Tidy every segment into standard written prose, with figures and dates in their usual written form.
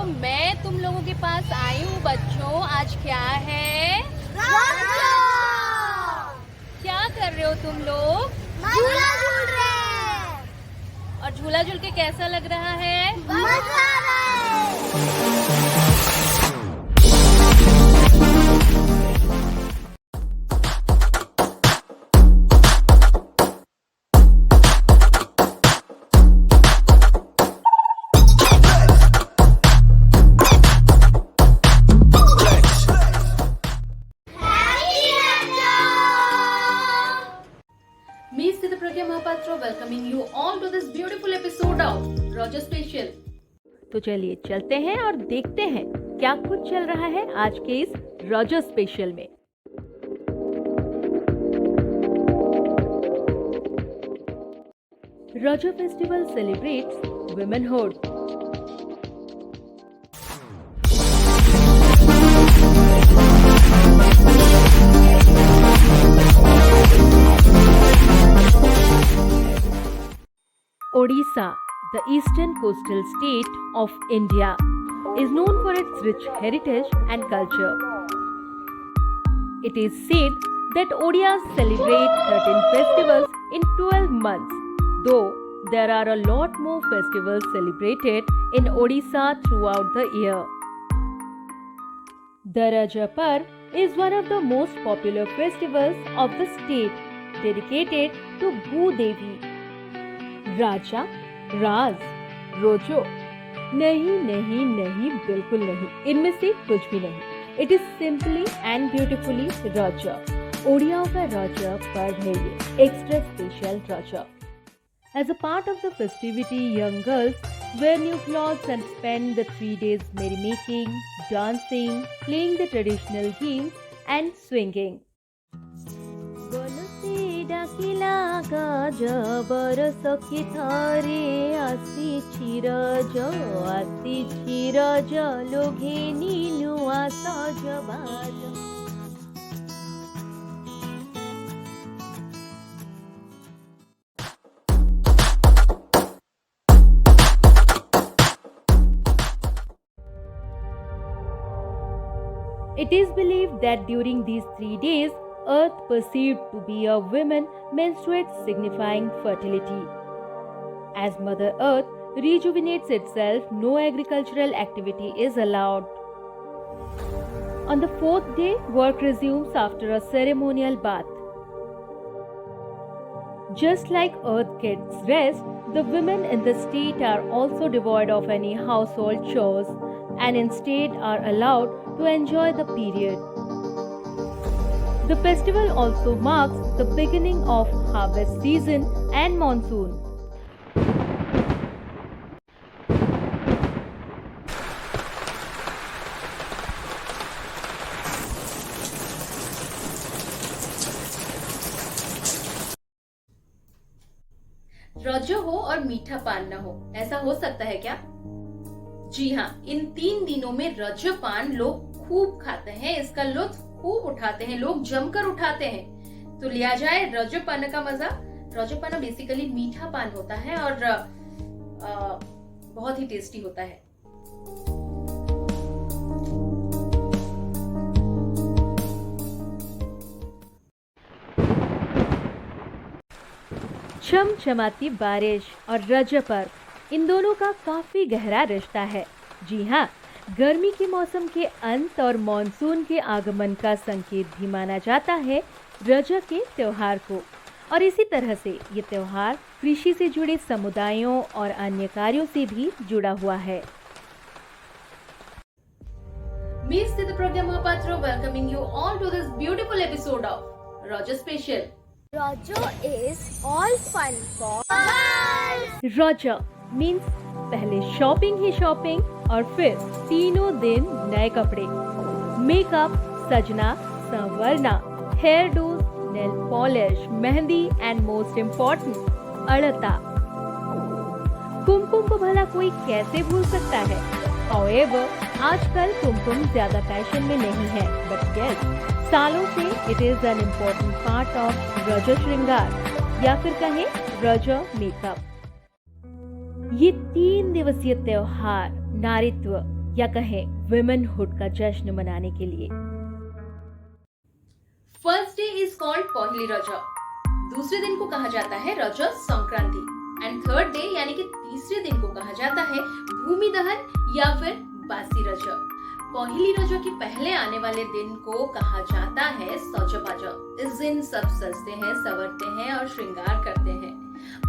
मैं तुम लोगों के पास आई हूँ बच्चों। आज क्या है? क्या कर रहे हो तुम लोग? झूला झूल रहे हैं। और झूला झूल के कैसा लग रहा है? मजा आ रहा है। Me, Sthita Pragya Mahapatra, welcoming you all to this beautiful episode of Roger Special. तो चलिए चलते हैं और देखते हैं क्या कुछ चल रहा है आज के इस रॉजर स्पेशल में। Roger Festival celebrates womanhood. Odisha, the eastern coastal state of India, is known for its rich heritage and culture. It is said that Odias celebrate 13 festivals in 12 months, though there are a lot more festivals celebrated in Odisha throughout the year. The Raja Parv is one of the most popular festivals of the state, dedicated to Bhu Devi. राजा, राज, रोजो, नहीं नहीं नहीं, बिल्कुल नहीं, इनमें से कुछ भी नहीं। It is simply and beautifully Raja. ओडियाओं का रॉजर पर्व है ये, extra special Raja. As a part of the festivity, young girls wear new clothes and spend the 3 days merrymaking, dancing, playing the traditional games and swinging. ডাকিলা গাজ বরষ কি থরে আসিছি রজ লোঘে নীলুয়া সজবাজ। It is believed that during these 3 days, Earth perceived to be a woman menstruates, signifying fertility. As Mother Earth rejuvenates itself, no agricultural activity is allowed. On the 4th day, work resumes after a ceremonial bath. Just like Earth gets rest, the women in the state are also devoid of any household chores and instead are allowed to enjoy the period. The festival also marks the beginning of harvest season and monsoon. Roger हो और मीठा पान न हो, ऐसा हो सकता है क्या? जी हाँ, इन 3 दिनों में रॉजर पान लोग खूब खाते हैं, इसका लुत्फ खूब उठाते हैं, लोग जमकर उठाते हैं। तो लिया जाए रॉजर पान का मजा। रॉजर पान बेसिकली मीठा पान होता है और बहुत ही टेस्टी होता है। चमचमाती बारिश और रॉजर पर्व, इन दोनों का काफी गहरा रिश्ता है। जी हाँ, गर्मी के मौसम के अंत और मॉनसून के आगमन का संकेत भी माना जाता है रॉजर के त्योहार को। और इसी तरह से ये त्योहार कृषि से जुड़े समुदायों और अन्य कार्यों से भी जुड़ा हुआ है। Me, Sthita Pragya Mahapatra, welcoming you all to this beautiful episode of Roger Special. Roger is all fun for girls. Roger means पहले शॉपिंग ही शॉपिंग और फिर तीनों दिन नए कपड़े, मेकअप, सजना, संवरना, hairdo, nail polish, mehndi and most important अड़ता। कुमकुम को भला कोई कैसे भूल सकता है? However, आजकल कुमकुम ज्यादा फैशन में नहीं है, बट यस, सालों से it is an important part of Roger श्रृंगार या फिर कहें रॉजर मेकअप। ये 3 दिवसीय त्योहार नारीत्व, या कहें वुमेनहुड का जश्न मनाने के लिए। फर्स्ट डे इज कॉल्ड पहली रज, दूसरे दिन को कहा जाता है रज संक्रांति, एंड थर्ड डे यानी कि तीसरे दिन को कहा जाता है भूमि दहन या फिर बासी रज। पहली रज के पहले आने वाले दिन को कहा जाता है सौजबाज। इस दिन सब सजते हैं, संवरते हैं और श्रृंगार करते हैं।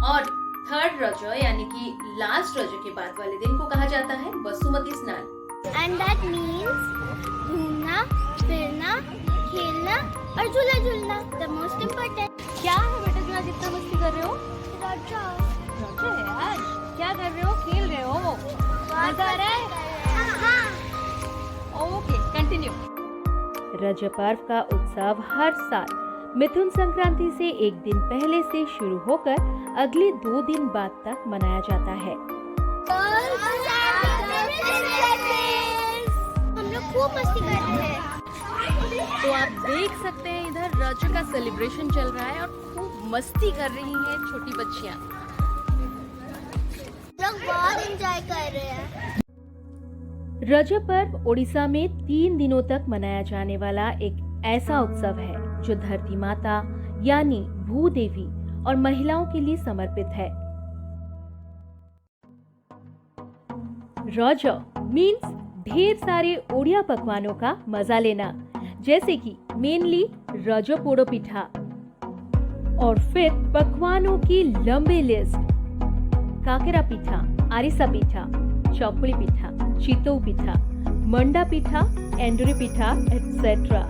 और थर्ड रज यानी कि लास्ट रज के बाद वाले दिन को कहा जाता है वसुमती स्नान। And that means घूमना, फिरना, खेलना और झूला झूलना। The most important। क्या है बेटा जो आज इतना मस्ती कर रहे हो? रजा। रजा है आज? क्या कर रहे हो? खेल रहे हो? मजा आ रहा है? हाँ। Okay, continue. रज पर्व का उत्सव हर साल मिथुन संक्रांति से एक दिन पहले से शुरू होकर अगले 2 दिन बाद तक मनाया जाता है। हम लोग खूब मस्ती कर रहे हैं। तो आप देख सकते हैं इधर रज का सेलिब्रेशन चल रहा है और खूब मस्ती कर रही हैं छोटी बच्चियां। लोग बहुत एंजॉय कर रहे हैं। रज पर्व ओडिशा में 3 दिनों तक मनाया जाने वाला एक ऐसा उत्सव है जो धरती माता यानी भूदेवी और महिलाओं के लिए समर्पित है। रज मीन्स ढेर सारे ओडिया पकवानों का मजा लेना, जैसे कि मेनली रज पोड़ो पिठा, और फिर पकवानों की लंबी list: kakara pitha, arisa pitha, chakuli pitha, chitau pitha, manda pitha, enduri pitha, etc.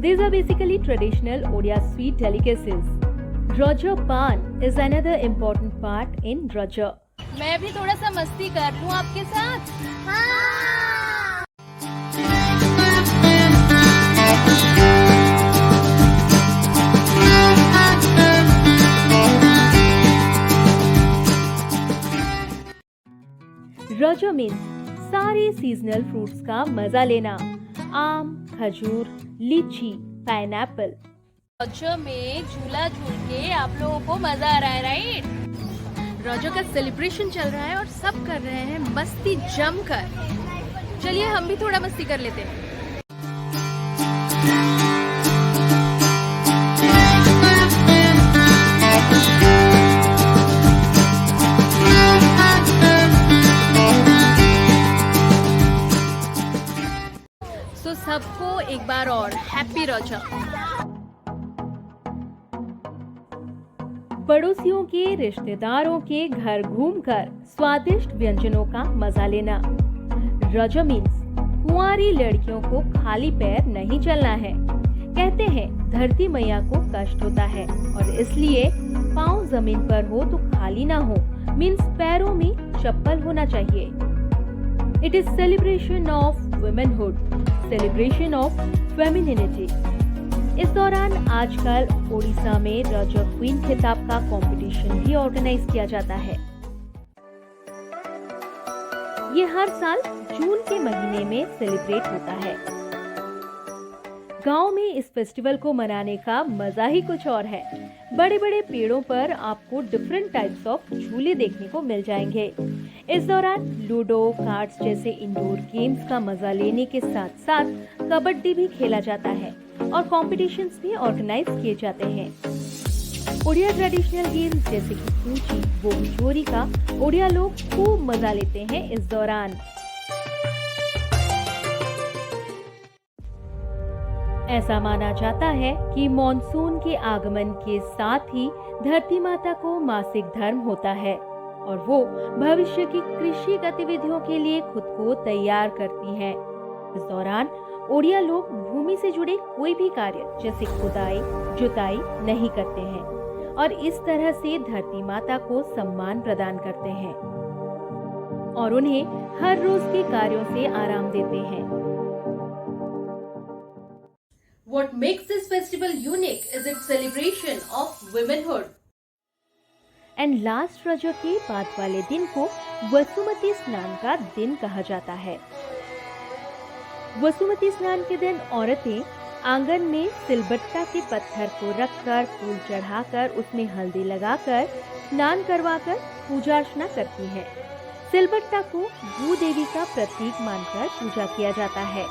These are basically traditional Odia sweet delicacies. Raja Pan is another important part in Raja. मैं भी थोड़ा सा मस्ती कर लूं आपके साथ। हाँ। रजा मीन्स सारे सीजनल फ्रूट्स का मजा लेना: आम, खजूर, लीची, पाइनएप्पल। रजा में झूला झूल के आप लोगों को मजा आ रहा है, राइट? रजा का सेलिब्रेशन चल रहा है और सब कर रहे हैं मस्ती जमकर। चलिए हम भी थोड़ा मस्ती कर लेते हैं। तो सबको एक बार और हैप्पी रजा। पड़ोसियों के, रिश्तेदारों के घर घूमकर स्वादिष्ट व्यंजनों का मजा लेना। रजा मीन्स कुंवारी लड़कियों को खाली पैर नहीं चलना है। कहते हैं धरती मैया को कष्ट होता है और इसलिए पाँव जमीन पर हो तो खाली ना हो, मीन्स पैरों में चप्पल होना चाहिए। It is celebration of womanhood, celebration of femininity. इस दौरान आजकल ओडिशा में रजा क्वीन खिताब का कंपटीशन भी ऑर्गेनाइज किया जाता है। ये हर साल जून के महीने में सेलिब्रेट होता है। गांव में इस फेस्टिवल को मनाने का मजा ही कुछ और है। बड़े बड़े पेड़ों पर आपको डिफरेंट टाइप्स ऑफ झूले देखने को मिल जाएंगे। इस दौरान लूडो, कार्ड्स जैसे इंडोर गेम्स का मजा लेने के साथ साथ कबड्डी भी खेला जाता है और कॉम्पिटिशन्स भी ऑर्गेनाइज किए जाते हैं। ओडिया ट्रेडिशनल गेम्स जैसे कि पूंची, बोगचोरी का ओडिया लोग खूब मजा लेते हैं इस दौरान। ऐसा माना जाता है कि मॉनसून के आगमन के साथ ही धरती माता को मासिक धर्म होता है और वो भविष्य की कृषि गतिविधियों के लिए खुद को तैयार करती हैं। इस दौरान ओडिया लोग भूमि से जुड़े कोई भी कार्य जैसे खुदाई, जुताई नहीं करते हैं और इस तरह से धरती माता को सम्मान प्रदान करते हैं और उन्हें हर रोज के कार्यों से आराम देते हैं। What makes this festival unique is its celebration of womanhood. And last रजा के बाद वाले दिन को वसुमती स्नान का दिन कहा जाता है। वसुमती स्नान के दिन औरतें आंगन में सिलबट्टा के पत्थर को रखकर, फूल चढ़ाकर, उसमें हल्दी लगाकर, स्नान करवाकर पूजा अर्चना करती हैं। सिलबट्टा को भूदेवी का प्रतीक मानकर पूजा किया जाता है।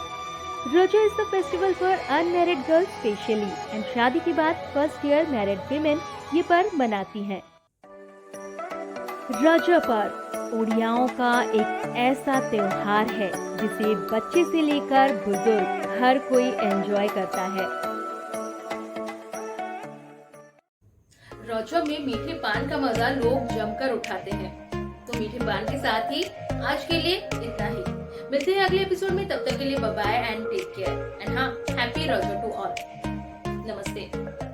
रोजो is the festival for unmarried girls specially and शादी के बाद फर्स्ट ईयर मैरिड विमेन ये पर्व मनाती हैं। रोजो पर्व उड़ियाओं का एक ऐसा त्योहार है जिसे बच्चे से लेकर बुजुर्ग हर कोई एंजॉय करता है। रोजो में मीठे पान का मजा लोग जमकर उठाते हैं। तो मीठे पान के साथ ही आज के लिए इतना ही। मिलते हैं अगले एपिसोड में, तब तक के लिए bye bye and take care and हाँ, हैप्पी रोजो टू ऑल। नमस्ते।